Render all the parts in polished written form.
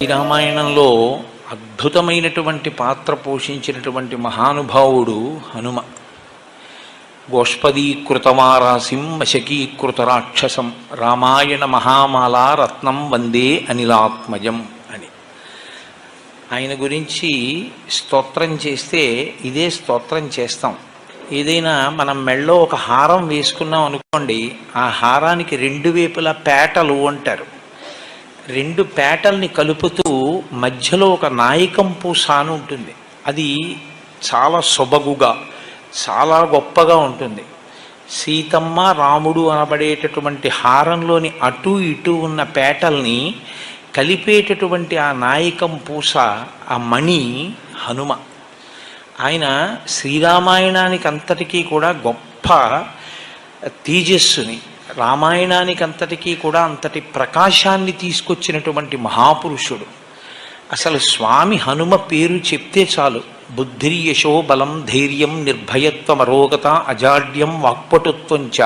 శ్రీరామాయణంలో అద్భుతమైనటువంటి పాత్ర పోషించినటువంటి మహానుభావుడు హనుమ. గోష్పదీకృతమారాసిం వశకీకృత రాక్షసం రామాయణ మహామాలా రత్నం వందే అనిలాత్మజం అని ఆయన గురించి స్తోత్రం చేస్తే ఇదే స్తోత్రం చేస్తాం. ఏదైనా మనం మెళ్ళో ఒక హారం వేసుకున్నాం అనుకోండి, ఆ హారానికి రెండు వైపులా పేటలు అంటారు. రెండు పేటల్ని కలుపుతూ మధ్యలో ఒక నాయకం పూస అని ఉంటుంది. అది చాలా సొబగుగా చాలా గొప్పగా ఉంటుంది. సీతమ్మ రాముడు అనబడేటటువంటి హారంలోని అటు ఇటు ఉన్న పేటల్ని కలిపేటటువంటి ఆ నాయకం పూస, ఆ మణి హనుమ. ఆయన శ్రీరామాయణానికి అంతటికీ కూడా గొప్ప తేజస్సుని, రామాయణానికి అంతటికీ కూడా అంతటి ప్రకాశాన్ని తీసుకొచ్చినటువంటి మహాపురుషుడు. అసలు స్వామి హనుమ పేరు చెప్తే చాలు, బుద్ధిర్యశో బలం ధైర్యం నిర్భయత్వం అరోగత అజాడ్యం వాక్పటుత్వంచ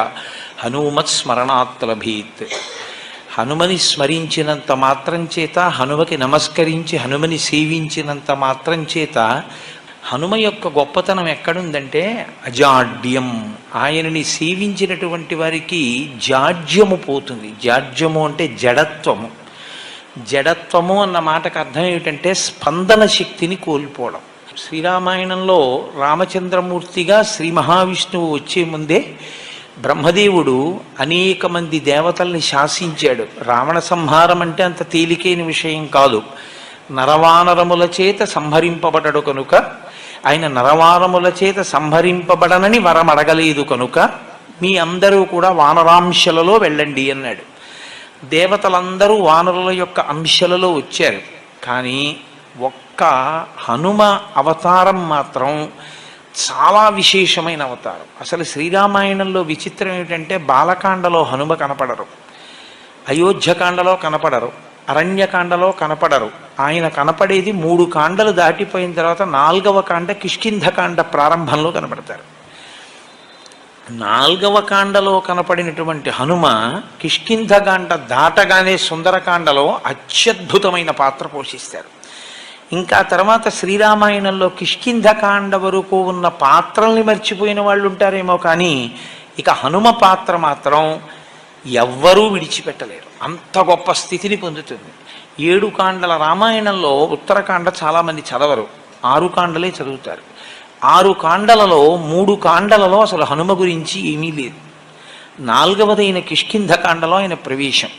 హనుమత్ స్మరణాత్ లభేత్. హనుమని స్మరించినంత మాత్రం చేత, హనుమకి నమస్కరించి హనుమని సేవించినంత మాత్రం చేత హనుమ యొక్క గొప్పతనం ఎక్కడుందంటే అజాడ్యం. ఆయనని సేవించినటువంటి వారికి జాడ్యము పోతుంది. జాడ్యము అంటే జడత్వము. జడత్వము అన్న మాటకు అర్థం ఏమిటంటే స్పందన శక్తిని కోల్పోవడం. శ్రీరామాయణంలో రామచంద్రమూర్తిగా శ్రీ మహావిష్ణువు వచ్చే ముందే బ్రహ్మదేవుడు అనేక మంది దేవతల్ని శాసించాడు. రావణ సంహారం అంటే అంత తేలికైన విషయం కాదు. నరవానరముల చేత సంహరింపబడడు కనుక, ఆయన నరవానరముల చేత సంహరింపబడనని వరం అడగలేదు కనుక మీ అందరూ కూడా వానరాంశలలో వెళ్ళండి అన్నాడు. దేవతలందరూ వానరుల యొక్క అంశలలో వచ్చారు. కానీ ఒక్క హనుమ అవతారం మాత్రం చాలా విశేషమైన అవతారం. అసలు శ్రీరామాయణంలో విచిత్రం ఏమిటంటే బాలకాండలో హనుమ కనపడరు, అయోధ్యకాండలో కనపడరు, అరణ్యకాండలో కనపడరు. ఆయన కనపడేది 3 కాండలు దాటిపోయిన తర్వాత 4వ కాండ కిష్కింధకాండ ప్రారంభంలో కనపడతారు. 4వ కాండలో కనపడినటువంటి హనుమ కిష్కింధకాండ దాటగానే సుందరకాండలో అత్యద్భుతమైన పాత్ర పోషిస్తారు. ఇంకా తర్వాత శ్రీరామాయణంలో కిష్కింధకాండ వరకు ఉన్న పాత్రల్ని మర్చిపోయిన వాళ్ళు ఉంటారేమో, కానీ ఇక హనుమ పాత్ర మాత్రం ఎవ్వరూ విడిచిపెట్టలేరు. అంత గొప్ప స్థితిని పొందుతుంది. 7 కాండల రామాయణంలో ఉత్తరకాండ చాలామంది చదవరు, 6 కాండలే చదువుతారు. 6 కాండలలో 3 కాండలలో అసలు హనుమ గురించి ఏమీ లేదు. 4వదైన కిష్కింధకాండలో ఆయన ప్రవేశం.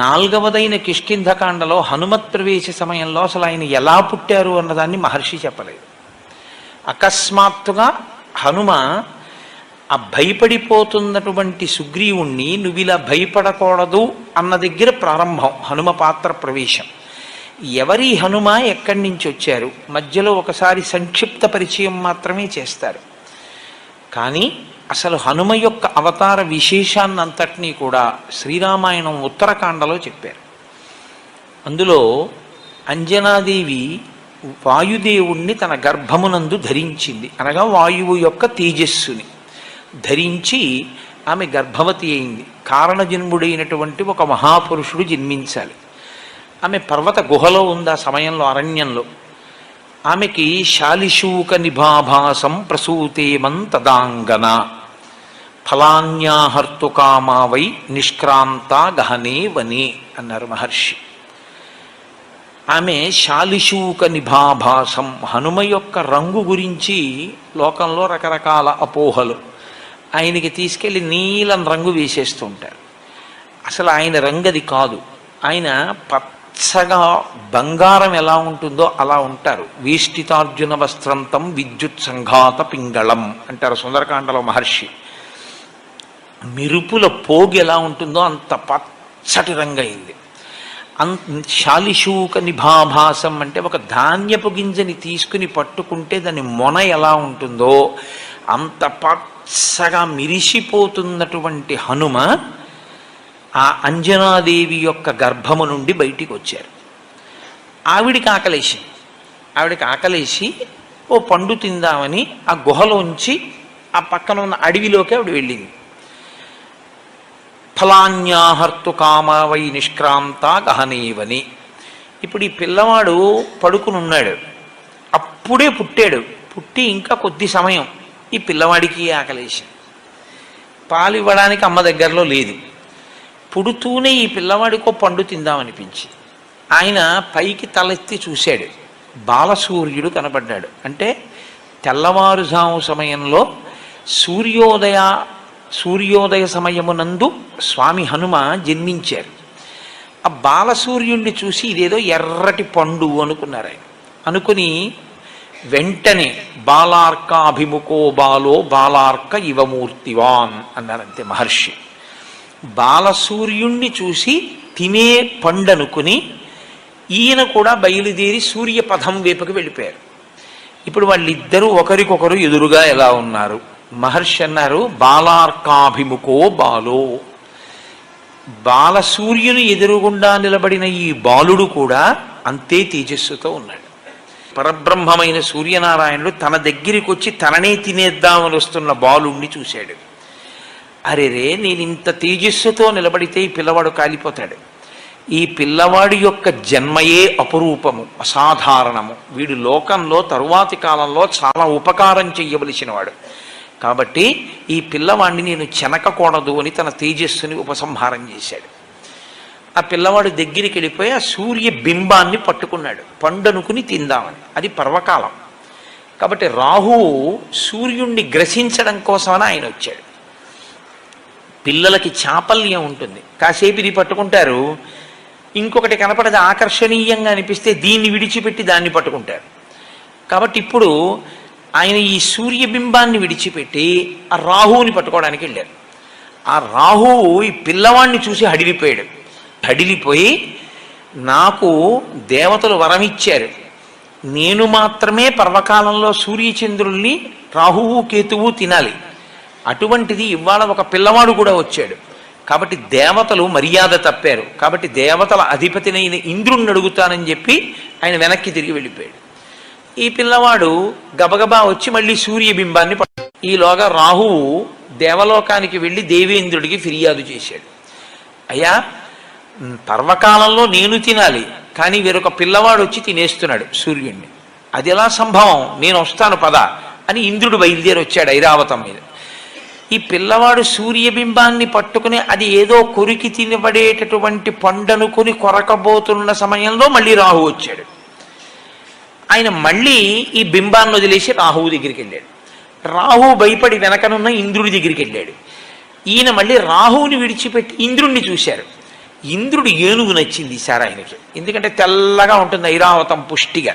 4వదైన కిష్కింధకాండలో హనుమత్ ప్రవేశ సమయంలో అసలు ఆయన ఎలా పుట్టారు అన్నదాన్ని మహర్షి చెప్పలేదు. అకస్మాత్తుగా హనుమ ఆ భయపడిపోతున్నటువంటి సుగ్రీవుణ్ణి నువ్వు ఇలా భయపడకూడదు అన్న దగ్గర ప్రారంభం హనుమ పాత్ర ప్రవేశం. ఎవరి హనుమ, ఎక్కడి నుంచి వచ్చారు, మధ్యలో ఒకసారి సంక్షిప్త పరిచయం మాత్రమే చేస్తారు. కానీ అసలు హనుమ యొక్క అవతార విశేషాన్నంతటినీ కూడా శ్రీరామాయణం ఉత్తరకాండలో చెప్పారు. అందులో అంజనాదేవి వాయుదేవుణ్ణి తన గర్భమునందు ధరించింది, అనగా వాయువు యొక్క తేజస్సుని ధరించి ఆమె గర్భవతి అయింది. కారణజన్ముడైనటువంటి ఒక మహాపురుషుడు జన్మించాలి. ఆమె పర్వత గుహలో ఉంది ఆ సమయంలో, అరణ్యంలో. ఆమెకి శాలిశూక నిభాభాసం ప్రసూతేమం తదాంగన ఫలాన్యాహర్తుకామావై నిష్క్రాంత గహనే వనే అన్నారు మహర్షి. ఆమె శాలిశూక నిభాభాసం, హనుమ యొక్క రంగు గురించి లోకంలో రకరకాల అపోహలు. ఆయనకి తీసుకెళ్ళి నీలం రంగు వేసేస్తూ ఉంటారు. అసలు ఆయన రంగు అది కాదు. ఆయన పచ్చగా బంగారం ఎలా ఉంటుందో అలా ఉంటారు. వేష్టితార్జున వస్త్రంతం విద్యుత్ సంఘాత పింగళం అంటారు సుందరకాండలో మహర్షి. మెరుపుల పోగు ఎలా ఉంటుందో అంత పచ్చటి రంగు అయింది. శాలిశూక నిభాభాసం అంటే ఒక ధాన్యపు గింజని తీసుకుని పట్టుకుంటే దాని మొన ఎలా ఉంటుందో అంత పచ్చగా మిరిసిపోతున్నటువంటి హనుమ ఆ అంజనాదేవి యొక్క గర్భము నుండి బయటికి వచ్చారు. ఆవిడికి ఆకలేసి ఓ పండు తిందామని ఆ గుహలోంచి ఆ పక్కన ఉన్న అడవిలోకి ఆవిడ వెళ్ళింది. ఫలాన్యాహర్తు కామావై నిష్క్రాంత గహనేవని. ఇప్పుడు ఈ పిల్లవాడు పడుకుని ఉన్నాడు, అప్పుడే పుట్టాడు. పుట్టి ఇంకా కొద్ది సమయం ఈ పిల్లవాడికి ఆకలేసింది. పాలు ఇవ్వడానికి అమ్మ దగ్గరలో లేదు. పుడుతూనే ఈ పిల్లవాడికో పండు తిందామనిపించి ఆయన పైకి తలెత్తి చూశాడు. బాలసూర్యుడు కనపడ్డాడు. అంటే తెల్లవారుజాము సమయంలో సూర్యోదయ సమయమునందు స్వామి హనుమ జన్మించారు. ఆ బాలసూర్యుడిని చూసి ఇదేదో ఎర్రటి పండు అనుకున్నారు ఆయన. అనుకుని వెంటనే బాలార్కాభిముఖో బాలో బాలార్క ఇవమూర్తివాన్ అన్నారంతే మహర్షి. బాలసూర్యుణ్ణి చూసి తినే పండనుకుని ఈయన కూడా బయలుదేరి సూర్యపథం వైపుకి వెళ్ళిపోయారు. ఇప్పుడు వాళ్ళిద్దరూ ఒకరికొకరు ఎదురుగా ఎలా ఉన్నారు? మహర్షి అన్నారు, బాలార్కాభిముఖో బాలో. బాలసూర్యుని ఎదురుగుండా నిలబడిన ఈ బాలుడు కూడా అంతే తేజస్సుతో ఉన్నాడు. పరబ్రహ్మమైన సూర్యనారాయణుడు తన దగ్గరికి వచ్చి తననే తినేద్దామని వస్తున్న బాలుణ్ణి చూశాడు. అరెరే, నేను ఇంత తేజస్సుతో నిలబడితే ఈ పిల్లవాడు కాలిపోతాడు. ఈ పిల్లవాడి యొక్క జన్మయే అపురూపము, అసాధారణము. వీడు లోకంలో తరువాతి కాలంలో చాలా ఉపకారం చెయ్యవలసిన వాడు. కాబట్టి ఈ పిల్లవాడిని నేను చెనకకూడదు అని తన తేజస్సుని ఉపసంహారం చేశాడు. ఆ పిల్లవాడు దగ్గరికి వెళ్ళిపోయి ఆ సూర్య బింబాన్ని పట్టుకున్నాడు, పండనుకుని తిందామని. అది పర్వకాలం కాబట్టి రాహువు సూర్యుణ్ణి గ్రసించడం కోసమని ఆయన వచ్చాడు. పిల్లలకి చాపల్యం ఉంటుంది, కాసేపు ఇది పట్టుకుంటారు, ఇంకొకటి కనపడది ఆకర్షణీయంగా అనిపిస్తే దీన్ని విడిచిపెట్టి దాన్ని పట్టుకుంటారు. కాబట్టి ఇప్పుడు ఆయన ఈ సూర్యబింబాన్ని విడిచిపెట్టి ఆ రాహువుని పట్టుకోవడానికి వెళ్ళారు. ఆ రాహువు ఈ పిల్లవాడిని చూసి హడిలిపోయాడు. హడిలిపోయి, నాకు దేవతలు వరమిచ్చారు, నేను మాత్రమే పర్వకాలంలో సూర్యచంద్రుల్ని రాహువు కేతువు తినాలి, అటువంటిది ఇవాళ ఒక పిల్లవాడు కూడా వచ్చాడు, కాబట్టి దేవతలు మర్యాద తప్పారు, కాబట్టి దేవతల అధిపతినైన ఇంద్రుణ్ణి అడుగుతానని చెప్పి ఆయన వెనక్కి తిరిగి వెళ్ళిపోయాడు. ఈ పిల్లవాడు గబగబా వచ్చి మళ్ళీ సూర్యబింబాన్ని ఈలోగా రాహువు దేవలోకానికి వెళ్ళి దేవేంద్రుడికి ఫిర్యాదు చేశాడు. అయ్యా, పర్వకాలంలో నేను తినాలి, కానీ వేరొక పిల్లవాడు వచ్చి తినేస్తున్నాడు సూర్యుడిని, అది ఎలా సంభవం? నేను వస్తాను పద అని ఇంద్రుడు బయలుదేరి వచ్చాడు ఐరావతం మీద. ఈ పిల్లవాడు సూర్యబింబాన్ని పట్టుకుని అది ఏదో కొరికి తినబడేటటువంటి పండనుకొని కొరకబోతున్న సమయంలో మళ్ళీ రాహు వచ్చాడు. ఆయన మళ్ళీ ఈ బింబాన్ని వదిలేసి రాహువు దగ్గరికి వెళ్ళాడు. రాహువు భయపడి వెనకనున్న ఇంద్రుడి దగ్గరికి వెళ్ళాడు. ఈయన మళ్ళీ రాహువుని విడిచిపెట్టి ఇంద్రుణ్ణి చూశారు. ఇంద్రుడు ఏనుగు నచ్చింది ఈసారి ఆయనకి, ఎందుకంటే తెల్లగా ఉంటుంది ఐరావతం పుష్టిగా.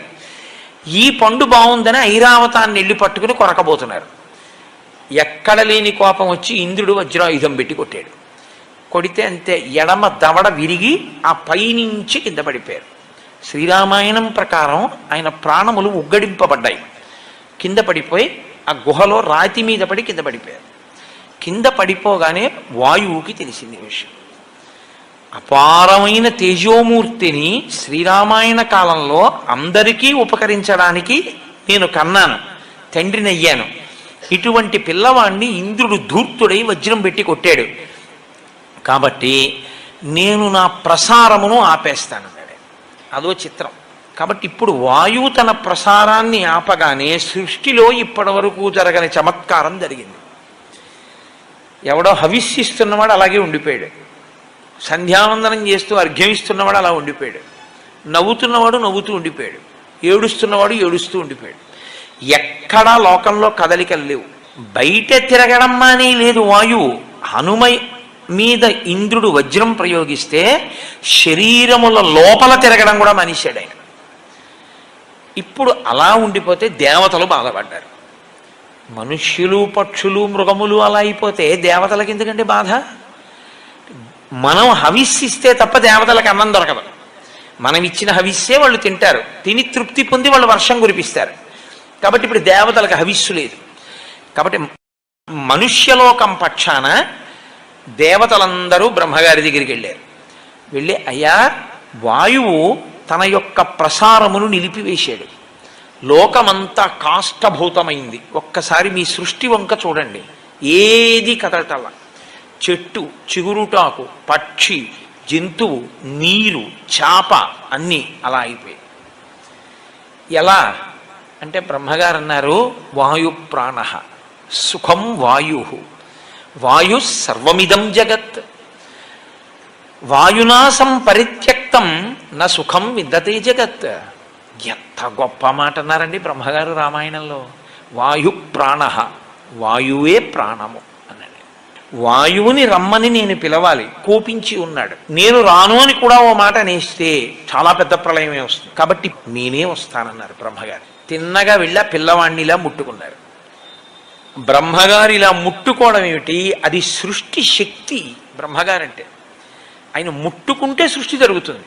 ఈ పండు బాగుందని ఐరావతాన్ని వెళ్ళి పట్టుకుని కొరకబోతున్నారు. ఎక్కడ లేని కోపం వచ్చి ఇంద్రుడు వజ్రాయుధం పెట్టి కొట్టాడు. కొడితే అంతే, ఎడమ దవడ విరిగి ఆ పైనుంచి కింద పడిపోయారు. శ్రీరామాయణం ప్రకారం ఆయన ప్రాణములు ఉగ్గడింపబడ్డాయి. కింద పడిపోయి ఆ గుహలో రాతి మీద పడి కింద పడిపోయారు. కింద పడిపోగానే వాయువుకి తెలిసింది విషయం. అపారమైన తేజోమూర్తిని శ్రీరామాయణ కాలంలో అందరికీ ఉపకరించడానికి నేను కన్నాను, తండ్రినయ్యాను. ఇటువంటి పిల్లవాడిని ఇంద్రుడు ధూర్తుడై వజ్రం పెట్టి కొట్టాడు, కాబట్టి నేను నా ప్రసారమును ఆపేస్తాను. అదో చిత్రం. కాబట్టి ఇప్పుడు వాయువు తన ప్రసారాన్ని ఆపగానే సృష్టిలో ఇప్పటి వరకు జరగని చమత్కారం జరిగింది. ఎవడో హవిస్సిస్తున్నవాడు అలాగే ఉండిపోయాడు, సంధ్యావందనం చేస్తూ అర్ఘ్యమిస్తున్నవాడు అలా ఉండిపోయాడు, నవ్వుతున్నవాడు నవ్వుతూ ఉండిపోయాడు, ఏడుస్తున్నవాడు ఏడుస్తూ ఉండిపోయాడు. ఎక్కడా లోకంలో కదలికలు లేవు. బయట తిరగడం మానే లేదు వాయువు. హనుమ మీద ఇంద్రుడు వజ్రం ప్రయోగిస్తే శరీరముల లోపల తిరగడం కూడా మానేశాడు ఆయన. ఇప్పుడు అలా ఉండిపోతే దేవతలు బాధపడ్డారు. మనుష్యులు పక్షులు మృగములు అలా అయిపోతే దేవతలకి ఎందుకంటే బాధ? మనం హవిస్సిస్తే తప్ప దేవతలకు అన్నం దొరకదు. మనం ఇచ్చిన హవిస్సే వాళ్ళు తింటారు, తిని తృప్తి పొంది వాళ్ళు వర్షం కురిపిస్తారు. కాబట్టి ఇప్పుడు దేవతలకు హవిస్సు లేదు. కాబట్టి మనుష్యలోకం పక్షాన దేవతలందరూ బ్రహ్మగారి దగ్గరికి వెళ్ళారు. వెళ్ళి, అయ్యా, వాయువు తన యొక్క ప్రసారమును నిలిపివేశాడు, లోకమంతా కాష్టభూతమైంది. ఒక్కసారి మీ సృష్టి వంక చూడండి, ఏది కదలటల్లా. చెట్టు, చిగురుటాకు, పక్షి, జంతువు, నీరు, చాప అన్నీ అలా అయిపోయాయి. ఎలా అంటే బ్రహ్మగారు అన్నారు, వాయు ప్రాణ సుఖం వాయు, వాయు సర్వమిదం జగత్, వాయునా సంపరిత్యక్తం నా సుఖం విందతే జగత్. ఎంత గొప్ప మాట అన్నారండి బ్రహ్మగారు రామాయణంలో. వాయు ప్రాణ, వాయువే ప్రాణము అన్నాడు. వాయువుని రమ్మని నేను పిలవాలి, కోపించి ఉన్నాడు. నేను రాను అని కూడా ఓ మాట అనేస్తే చాలా పెద్ద ప్రళయమే వస్తుంది, కాబట్టి నేనే వస్తానన్నారు బ్రహ్మగారు. తిన్నగా వెళ్ళి ఆ పిల్లవాడిని ఇలా ముట్టుకున్నారు. బ్రహ్మగారు ఇలా ముట్టుకోవడం ఏమిటి? అది సృష్టి శక్తి. బ్రహ్మగారంటే ఆయన ముట్టుకుంటే సృష్టి జరుగుతుంది.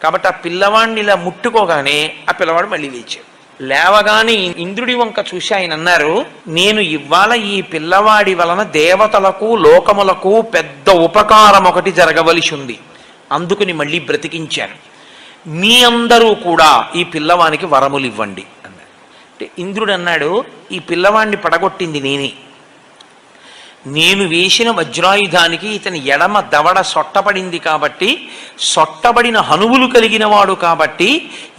కాబట్టి ఆ పిల్లవాడిని ఇలా ముట్టుకోగానే ఆ పిల్లవాడు మళ్ళీ లేచాడు. లేవగానే ఇంద్రుడి వంక చూసి ఆయన అన్నారు, నేను ఇవాళ ఈ పిల్లవాడి వలన దేవతలకు లోకములకు పెద్ద ఉపకారం ఒకటి జరగవలసి ఉంది, అందుకుని మళ్ళీ బ్రతికించాను. మీ అందరూ కూడా ఈ పిల్లవానికి వరములు ఇవ్వండి అన్నాడు. అంటే ఇంద్రుడు అన్నాడు, ఈ పిల్లవాడిని పడగొట్టింది నేనే. నేను వేసిన వజ్రాయుధానికి ఇతని ఎడమ దవడ సొట్టపడింది కాబట్టి, సొట్టబడిన హనువులు కలిగిన వాడు కాబట్టి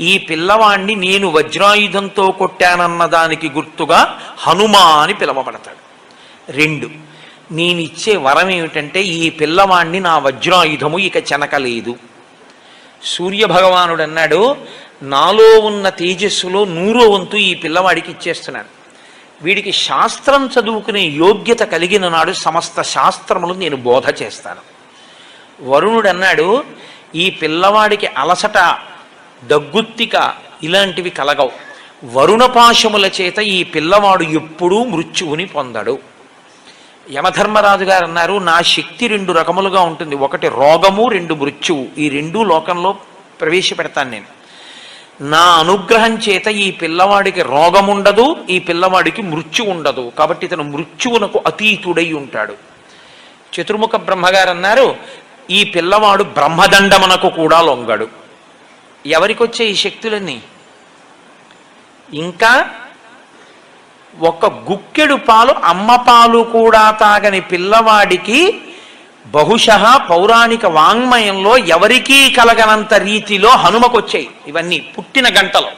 ఈ పిల్లవాణ్ణి నేను వజ్రాయుధంతో కొట్టానన్న దానికి గుర్తుగా హనుమా అని పిలవబడతాడు. 2, నేనిచ్చే వరం ఏమిటంటే ఈ పిల్లవాణ్ణి నా వజ్రాయుధము ఇక చెనకలేదు. సూర్యభగవానుడు అన్నాడు, నాలో ఉన్న తేజస్సులో 100వ వంతు ఈ పిల్లవాడికి ఇచ్చేస్తున్నాను. వీడికి శాస్త్రం చదువుకునే యోగ్యత కలిగిన నాడు సమస్త శాస్త్రములు నేను బోధ చేస్తాను. వరుణుడు అన్నాడు, ఈ పిల్లవాడికి అలసట, దగ్గుత్తిక ఇలాంటివి కలగవు. వరుణపాశముల చేత ఈ పిల్లవాడు ఎప్పుడూ మృత్యువుని పొందడు. యమధర్మరాజు గారు అన్నారు, నా శక్తి 2 రకములుగా ఉంటుంది, 1 రోగము, 2 మృత్యువు. ఈ 2 లోకంలో ప్రవేశపెడతాను నేను. నా అనుగ్రహం చేత ఈ పిల్లవాడికి రోగముండదు, ఈ పిల్లవాడికి మృత్యు ఉండదు, కాబట్టి ఇతను మృత్యువునకు అతీతుడై ఉంటాడు. చతుర్ముఖ బ్రహ్మగారు అన్నారు, ఈ పిల్లవాడు బ్రహ్మదండమునకు కూడా లొంగడు. ఎవరికి వచ్చే ఈ శక్తులన్నీ? ఇంకా 1 గుక్కెడు పాలు, అమ్మ పాలు కూడా తాగని పిల్లవాడికి బహుశః పౌరాణిక వాంగ్మయంలో ఎవరికీ కలగనంత రీతిలో హనుమకొచ్చాయి. ఇవన్నీ పుట్టిన గంటలో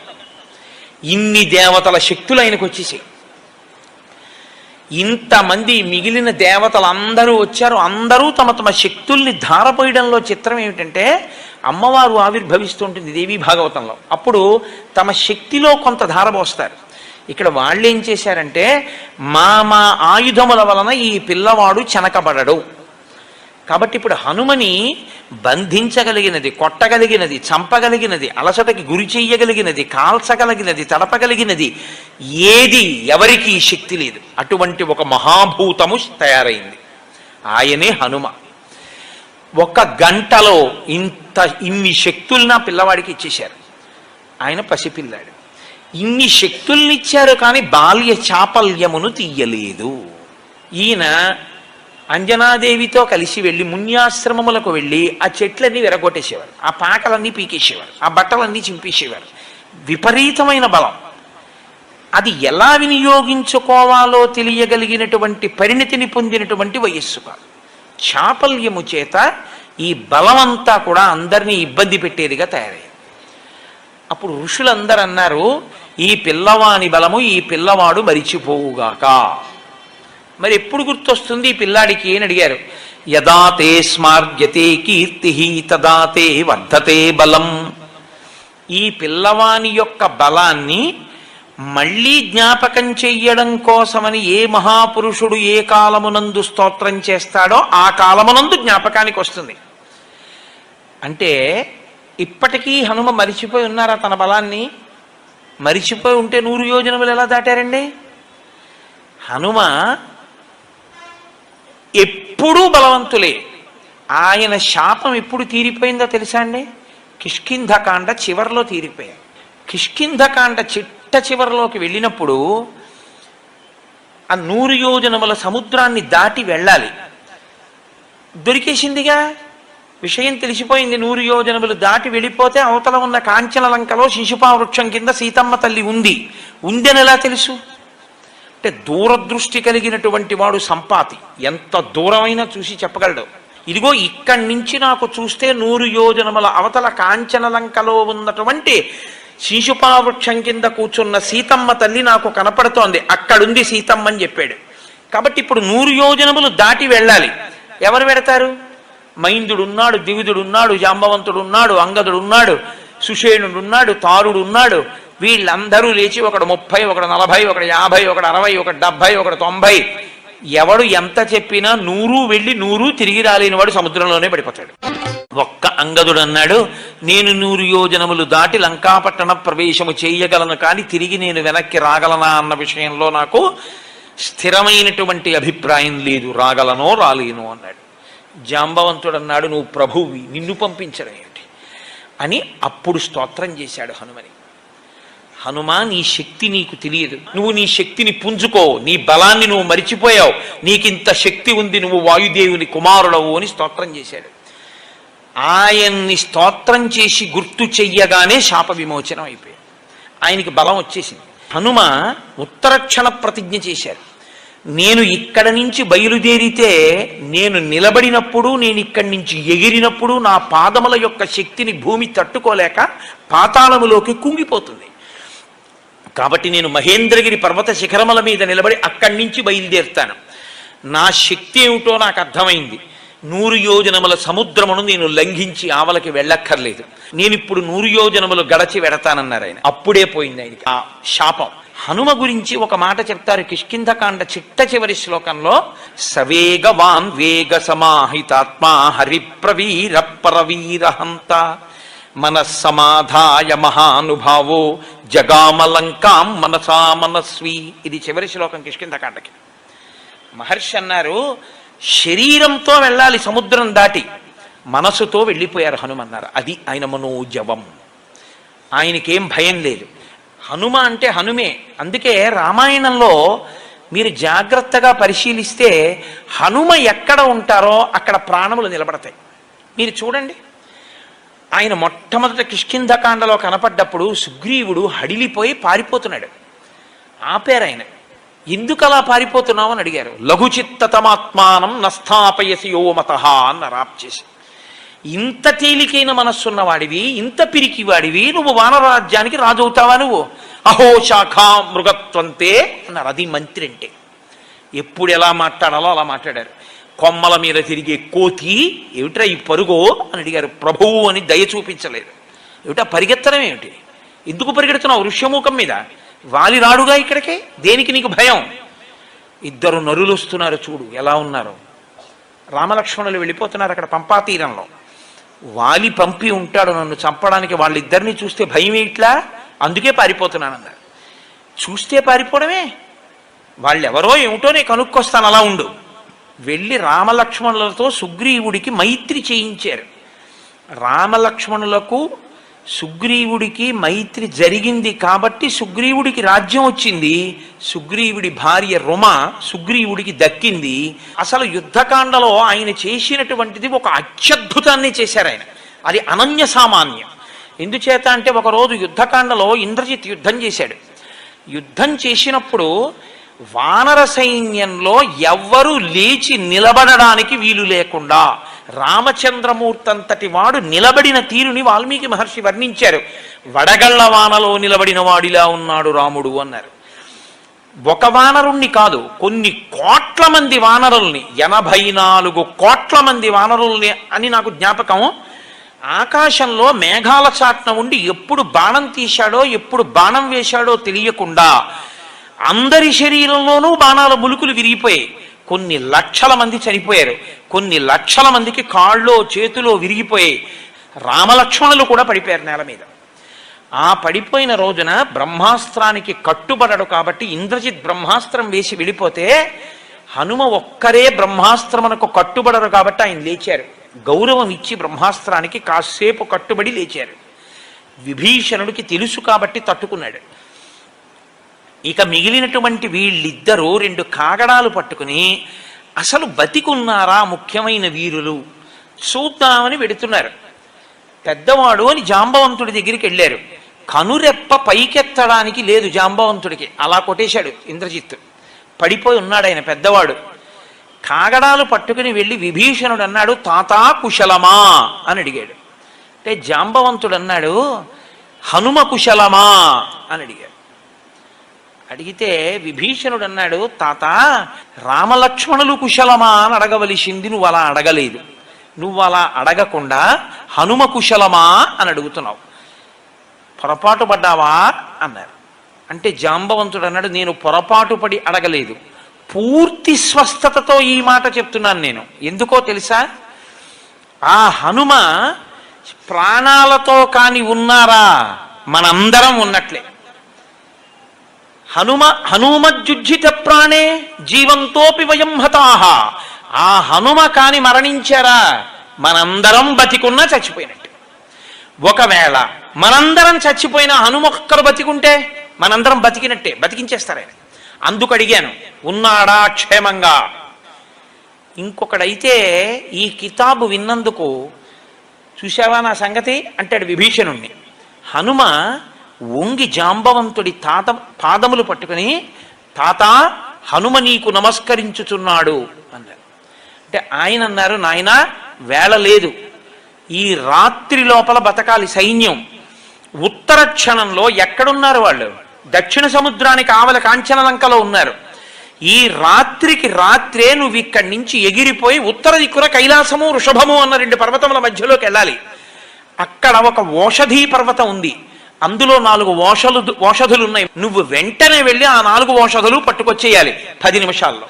ఇన్ని దేవతల శక్తులు ఆయనకు వచ్చేసాయి. ఇంతమంది మిగిలిన దేవతలందరూ వచ్చారు. అందరూ తమ తమ శక్తుల్ని ధారపోయడంలో చిత్రం ఏమిటంటే, అమ్మవారు ఆవిర్భవిస్తుంటుంది దేవీ భాగవతంలో, అప్పుడు తమ శక్తిలో కొంత ధారపోస్తారు. ఇక్కడ వాళ్ళు ఏం చేశారంటే, మా ఆయుధముల వలన ఈ పిల్లవాడు చెనకబడడు. కాబట్టి ఇప్పుడు హనుమని బంధించగలిగినది, కొట్టగలిగినది, చంపగలిగినది, అలసటకి గురి చెయ్యగలిగినది, కాల్చగలిగినది, తడపగలిగినది ఏది ఎవరికి శక్తి లేదు. అటువంటి ఒక మహాభూతము తయారైంది, ఆయనే హనుమ. 1 గంటలో ఇన్ని శక్తుల్ని ఆ పిల్లవాడికి ఇచ్చేశారు. ఆయన పసిపిల్లాడు. ఇన్ని శక్తుల్ని ఇచ్చారు, కానీ బాల్య చాపల్యమును తీయలేదు. ఈయన అంజనాదేవితో కలిసి వెళ్ళి మున్యాశ్రమములకు వెళ్ళి ఆ చెట్లన్నీ విరగొట్టేసేవారు, ఆ పాకలన్నీ పీకేసేవారు, ఆ బట్టలన్నీ చింపేసేవారు. విపరీతమైన బలం. అది ఎలా వినియోగించుకోవాలో తెలియగలిగినటువంటి పరిణితిని పొందినటువంటి వయస్సు కాదు. చాపల్యము చేత ఈ బలమంతా కూడా అందరినీ ఇబ్బంది పెట్టేదిగా తయారయ్యింది. అప్పుడు ఋషులందరూ అన్నారు, ఈ పిల్లవాని బలము ఈ పిల్లవాడు మరిచిపోవుగాక. మరి ఎప్పుడు గుర్తొస్తుంది ఈ పిల్లాడికి అని అడిగారు. యదా తే స్మార్యతే కీర్తి తదా తే వర్ధతే బలం. ఈ పిల్లవాని యొక్క బలాన్ని మళ్ళీ జ్ఞాపకం చెయ్యడం కోసమని ఏ మహాపురుషుడు ఏ కాలమునందు స్తోత్రం చేస్తాడో ఆ కాలమునందు జ్ఞాపకానికి వస్తుంది. అంటే ఇప్పటికీ హనుమ మరిచిపోయి ఉన్నారా తన బలాన్ని? మరిచిపోయి ఉంటే 100 యోజనములు ఎలా దాటారండి? హనుమ ఎప్పుడూ బలవంతులే. ఆయన శాపం ఎప్పుడు తీరిపోయిందో తెలుసా అండి? కిష్కింధకాండ చివరిలో తీరిపోయాయి. కిష్కింధకాండ చిట్ట చివరిలోకి వెళ్ళినప్పుడు ఆ 100 యోజనముల సముద్రాన్ని దాటి వెళ్ళాలి. దొరికేసిందిగా, విషయం తెలిసిపోయింది. 100 యోజనములు దాటి వెళ్ళిపోతే అవతల ఉన్న కాంచన లంకలో శిశుపా వృక్షం కింద సీతమ్మ తల్లి ఉందని ఎలా తెలుసు? అంటే దూరదృష్టి కలిగినటువంటి వాడు సంపాతి ఎంత దూరమైనా చూసి చెప్పగలడు. ఇదిగో ఇక్కడి నుంచి నాకు చూస్తే 100 యోజనముల అవతల కాంచనలంకలో ఉన్నటువంటి శీశుపావృక్షం కింద కూర్చున్న సీతమ్మ తల్లి నాకు కనపడుతోంది, అక్కడుంది సీతమ్మ అని చెప్పాడు. కాబట్టి ఇప్పుడు 100 యోజనములు దాటి వెళ్ళాలి. ఎవరు వెడతారు? మైందుడున్నాడు, ద్వివిధుడున్నాడు, జాంబవంతుడున్నాడు, అంగదుడున్నాడు, సుషేణుడున్నాడు, తారుడున్నాడు. వీళ్ళందరూ లేచి ఒకడు 30, ఒకడు 40, ఒకడు 50, ఒకడు 60, ఒకడు 70, ఒకడు 90. ఎవడు ఎంత చెప్పినా 100 వెళ్ళి 100 తిరిగి రాలేని వాడు సముద్రంలోనే పడిపోతాడు. ఒక్క అంగదుడు అన్నాడు, నేను 100 యోజనములు దాటి లంకాపట్టణ ప్రవేశము చేయగలను, కానీ తిరిగి నేను వెనక్కి రాగలనా అన్న విషయంలో నాకు స్థిరమైనటువంటి అభిప్రాయం లేదు, రాగలనో రాలేను అన్నాడు. జాంబవంతుడు అన్నాడు, నువ్వు ప్రభువి, నిన్ను పంపించడం ఏమిటి అని అప్పుడు స్తోత్రం చేశాడు హనుమని. హనుమా, నీ శక్తి నీకు తెలియదు, నువ్వు నీ శక్తిని పుంజుకో, నీ బలాన్ని నువ్వు మరిచిపోయావు, నీకింత శక్తి ఉంది, నువ్వు వాయుదేవుని కుమారుడవు అని స్తోత్రం చేశాడు. ఆయన్ని స్తోత్రం చేసి గుర్తు చెయ్యగానే శాప విమోచనం అయిపోయాడు, ఆయనకి బలం వచ్చేసింది. హనుమ ఉత్తరక్షణ ప్రతిజ్ఞ చేశారు, నేను ఇక్కడ నుంచి బయలుదేరితే, నేను నిలబడినప్పుడు, నేను ఇక్కడి నుంచి ఎగిరినప్పుడు నా పాదముల యొక్క శక్తిని భూమి తట్టుకోలేక పాతాళములోకి కుంగిపోతుంది. కాబట్టి నేను మహేంద్రగిరి పర్వత శిఖరముల మీద నిలబడి అక్కడి నుంచి బయలుదేరుతాను. నా శక్తి ఏమిటో నాకు అర్థమైంది. 100 యోజనముల సముద్రమును నేను లంఘించి ఆవలకి వెళ్ళక్కర్లేదు, నేను ఇప్పుడు 100 యోజనములు గడచి వెడతానన్నారు ఆయన. అప్పుడే పోయింది ఆయనకి ఆ శాపం. హనుమ గురించి ఒక మాట చెప్తారు కిష్కింధకాండ చిట్ట చివరి శ్లోకంలో, సవేగవాన్ వేగ సమాహితాత్మా హరిప్రవీర పరవీరహంత మనస్సమాధాయ మహానుభావో జగామలంకాం మనసా మనస్వి. ఇది చివరి శ్లోకం కిష్కింధకాండకి. మహర్షి అన్నారు, శరీరంతో వెళ్ళాలి సముద్రం దాటి, మనసుతో వెళ్ళిపోయారు హనుమన్నారు. అది ఆయన మనోజవం, ఆయనకేం భయం లేదు. హనుమ అంటే హనుమే. అందుకే రామాయణంలో మీరు జాగ్రత్తగా పరిశీలిస్తే హనుమ ఎక్కడ ఉంటారో అక్కడ ప్రాణములు నిలబడతాయి. మీరు చూడండి, ఆయన మొట్టమొదట కిష్కింధకాండలో కనపడ్డప్పుడు సుగ్రీవుడు హడిలిపోయి పారిపోతున్నాడు. ఆపారు ఆయన. ఎందుకు అలా పారిపోతున్నావు అని అడిగారు. లఘుచిత్తతమాత్మానం నస్థాపయసి యోమతః అన్నారు ఆప్ చేసి. ఇంత తేలికైన మనస్సున్నవాడివి, ఇంత పిరికివాడివి, నువ్వు వానరాజ్యానికి రాజు అవుతావా నువ్వు? అహో శాఖా మృగత్వంతే అన్నారు. అది మంత్రి అంటే. ఎప్పుడు ఎలా మాట్లాడాలో అలా మాట్లాడారు. కొమ్మల మీద తిరిగే కోతి ఏమిట్రా ఈ పరుగో అని అడిగారు. ప్రభువు అని దయ చూపించలేదు. ఏమిటా పరిగెత్తడం ఏమిటి? ఎందుకు పరిగెడుతున్నావు ఋష్యమూకం మీద? వాలి రాడుగా ఇక్కడికే, దేనికి నీకు భయం? ఇద్దరు నరులు వస్తున్నారు, చూడు ఎలా ఉన్నారు. రామలక్ష్మణులు వెళ్ళిపోతున్నారు అక్కడ పంపా తీరంలో. వాలి పంపి ఉంటాడు నన్ను చంపడానికి, వాళ్ళిద్దరిని చూస్తే భయం ఇట్లా, అందుకే పారిపోతున్నానన్నారు. చూస్తే పారిపోవడమే, వాళ్ళెవరో ఏమిటో నేను కనుక్కొస్తాను, అలా ఉండు. వెళ్ళి రామలక్ష్మణులతో సుగ్రీవుడికి మైత్రి చేయించారు. రామలక్ష్మణులకు సుగ్రీవుడికి మైత్రి జరిగింది కాబట్టి సుగ్రీవుడికి రాజ్యం వచ్చింది. సుగ్రీవుడి భార్య రుమ సుగ్రీవుడికి దక్కింది. అసలు యుద్ధకాండలో ఆయన చేసినటువంటిది ఒక అత్యద్భుతాన్ని చేశారు ఆయన. అది అనన్య సామాన్యం. ఎందుచేత అంటే ఒకరోజు యుద్ధకాండలో ఇంద్రజిత్ యుద్ధం చేశాడు. యుద్ధం చేసినప్పుడు వానర సైన్యంలో ఎవ్వరూ లేచి నిలబడడానికి వీలు లేకుండా రామచంద్రమూర్తి అంతటి వాడు నిలబడిన తీరుని వాల్మీకి మహర్షి వర్ణించారు. వడగళ్ల వానలో నిలబడిన వాడిలా ఉన్నాడు రాముడు అన్నారు. ఒక వానరుణ్ణి కాదు, కొన్ని కోట్ల మంది వానరుల్ని, 84 కోట్ల మంది వానరుల్ని అని నాకు జ్ఞాపకం. ఆకాశంలో మేఘాల చాట్న ఉండి ఎప్పుడు బాణం తీశాడో, ఎప్పుడు బాణం వేశాడో తెలియకుండా అందరి శరీరంలోనూ బాణాల ములుకులు విరిగిపోయాయి. కొన్ని లక్షల మంది చనిపోయారు, కొన్ని లక్షల మందికి కాళ్ళో చేతిలో విరిగిపోయాయి. రామలక్ష్మణులు కూడా పడిపోయారు నేల మీద. ఆ పడిపోయిన రోజున బ్రహ్మాస్త్రానికి కట్టుబడడు కాబట్టి ఇంద్రజిత్ బ్రహ్మాస్త్రం వేసి వెళ్ళిపోతే హనుమ ఒక్కరే బ్రహ్మాస్త్రమునకు కట్టుబడరు కాబట్టి ఆయన లేచారు. గౌరవం ఇచ్చి బ్రహ్మాస్త్రానికి కాసేపు కట్టుబడి లేచారు. విభీషణుడికి తెలుసు కాబట్టి తట్టుకున్నాడు. ఇక మిగిలినటువంటి వీళ్ళిద్దరూ 2 కాగడాలు పట్టుకుని అసలు బతికున్నారా ముఖ్యమైన వీరులు చూద్దామని వెడుతున్నారు. పెద్దవాడు అని జాంబవంతుడి దగ్గరికి వెళ్ళారు. కనురెప్ప పైకెత్తడానికి లేదు జాంబవంతుడికి, అలా కొట్టేశాడు ఇంద్రజిత్తు. పడిపోయి ఉన్నాడు ఆయన పెద్దవాడు. కాగడాలు పట్టుకుని వెళ్ళి విభీషణుడు అన్నాడు, తాతా కుశలమా అని అడిగాడు. అంటే జాంబవంతుడు అన్నాడు, హనుమ కుశలమా అని అడిగాడు. అడిగితే విభీషణుడు అన్నాడు, తాత రామలక్ష్మణులు కుశలమా అని అడగవలసింది, నువ్వు అలా అడగలేదు. నువ్వు అలా అడగకుండా హనుమ కుశలమా అని అడుగుతున్నావు, పొరపాటు పడ్డావా అన్నారు. అంటే జాంబవంతుడు అన్నాడు, నేను పొరపాటు పడి అడగలేదు, పూర్తి స్వస్థతతో ఈ మాట చెప్తున్నాను నేను. ఎందుకో తెలుసా? ఆ హనుమ ప్రాణాలతో కాని ఉన్నారా మనందరం ఉన్నట్లే. హనుమజ్జుజ్జిత ప్రాణే జీవంతోపి వయం హతాహ. ఆ హనుమ కాని మరణించారా మనందరం బతికున్నా చచ్చిపోయినట్టు. ఒకవేళ మనందరం చచ్చిపోయిన హనుమొక్కరు బతికుంటే మనందరం బతికినట్టే, బతికించేస్తారాయన. అందుకు అడిగాను, ఉన్నాడా క్షేమంగా? ఇంకొకడైతే ఈ కితాబు విన్నందుకు, చూశావా నా సంగతి అంటాడు విభీషణుణ్ణి. హనుమ వంగి జాంబవంతుడి పాదములు పట్టుకుని, తాత హనుమ నీకు నమస్కరించుచున్నాడు అన్నారు. అంటే ఆయన అన్నారు, నాయన వేళ లేదు, ఈ రాత్రి లోపల బతకాలి సైన్యం. ఉత్తర క్షణంలో ఎక్కడున్నారు వాళ్ళు? దక్షిణ సముద్రానికి ఆవల కాంచనలంకలో ఉన్నారు. ఈ రాత్రికి రాత్రే నువ్వు ఇక్కడి నుంచి ఎగిరిపోయి ఉత్తర దిక్కున కైలాసము వృషభము అన్న 2 పర్వతముల మధ్యలోకి వెళ్ళాలి. అక్కడ ఒక ఓషధీ పర్వతం ఉంది, అందులో 4 ఓషధులు ఉన్నాయి. నువ్వు వెంటనే వెళ్ళి ఆ 4 ఓషధులు పట్టుకొచ్చేయాలి 10 నిమిషాల్లో.